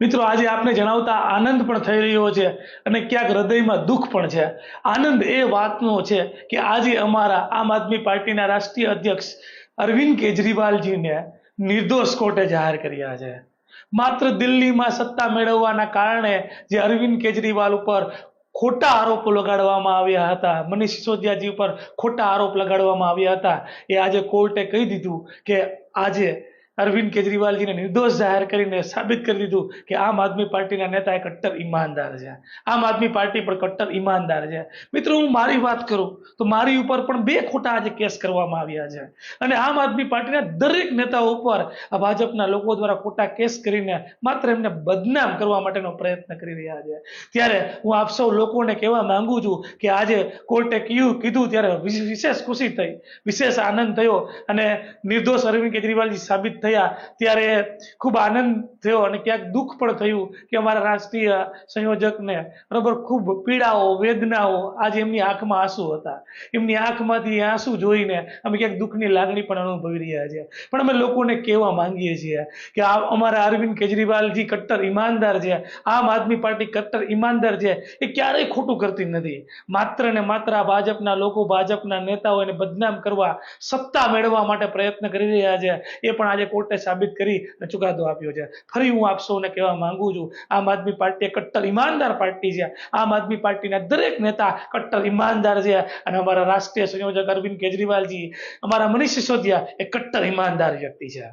મિત્રો આજે આપને જણાવતા આનંદ પણ થઈ રહ્યો છે અને ક્યાંક હૃદયમાં દુઃખ પણ છે। આનંદ એ વાતનો છે કે આજે અમારા આમ આદમી પાર્ટીના રાષ્ટ્રીય અધ્યક્ષ અરવિંદ કેજરીવાલજીને નિર્દોષ કોર્ટે જાહેર કર્યા છે। માત્ર દિલ્હીમાં સત્તા મેળવવાના કારણે જે અરવિંદ કેજરીવાલ ઉપર ખોટા આરોપો લગાડવામાં આવ્યા હતા, મનીષ સિસોદિયાજી ઉપર ખોટા આરોપ લગાડવામાં આવ્યા હતા, એ આજે કોર્ટે કહી દીધું કે આજે અરવિંદ કેજરીવાલજીને નિર્દોષ જાહેર કરીને સાબિત કરી દીધું કે આમ આદમી પાર્ટીના નેતા એ કટ્ટર ઈમાનદાર છે। આમ આદમી પાર્ટી પણ કટ્ટર ઈમાનદાર છે। મિત્રો, હું મારી વાત કરું તો મારી ઉપર પણ 2 ખોટા આજે કેસ કરવામાં આવ્યા છે અને આમ આદમી પાર્ટીના દરેક નેતાઓ ઉપર આ ભાજપના લોકો દ્વારા ખોટા કેસ કરીને માત્ર એમને બદનામ કરવા માટેનો પ્રયત્ન કરી રહ્યા છે। ત્યારે હું આપ સૌ લોકોને કહેવા માંગુ છું કે આજે કોર્ટે કીધું ત્યારે વિશેષ ખુશી થઈ, વિશેષ આનંદ થયો અને નિર્દોષ અરવિંદ કેજરીવાલજી સાબિત થયા ત્યારે ખૂબ આનંદ થયો અને ક્યાંક દુઃખ પણ થયું કે અમારા રાષ્ટ્રીય સંયોજકને બરાબર ખૂબ પીડાઓ, વેદનાઓ, આજે એમની આંખમાં આંસુ હતા। એમની આંખમાંથી આંસુ જોઈને અમે ક્યાંક દુઃખની લાગણી પણ અનુભવી રહ્યા છીએ। પણ અમે લોકોને કહેવા માંગીએ છીએ કે અમારા અરવિંદ કેજરીવાલજી કટ્ટર ઈમાનદાર છે, આમ આદમી પાર્ટી કટ્ટર ઈમાનદાર છે, એ ક્યારેય ખોટું કરતી નથી। માત્ર ને માત્ર આ ભાજપના લોકો, ભાજપના નેતાઓ એને બદનામ કરવા, સત્તા મેળવવા માટે પ્રયત્ન કરી રહ્યા છે। એ પણ આજે કોર્ટે સાબિત કરી અને ચુકાદો આપ્યો છે। ફરી હું આપ સૌને કહેવા માંગુ છું, આમ આદમી પાર્ટી કટ્ટર ઈમાનદાર પાર્ટી છે। આમ આદમી પાર્ટીના દરેક નેતા કટ્ટર ઈમાનદાર છે અને અમારા રાષ્ટ્રીય સંયોજક અરવિંદ કેજરીવાલજી, અમારા મનીષ સિસોદિયા એ કટ્ટર ઈમાનદાર વ્યક્તિ છે।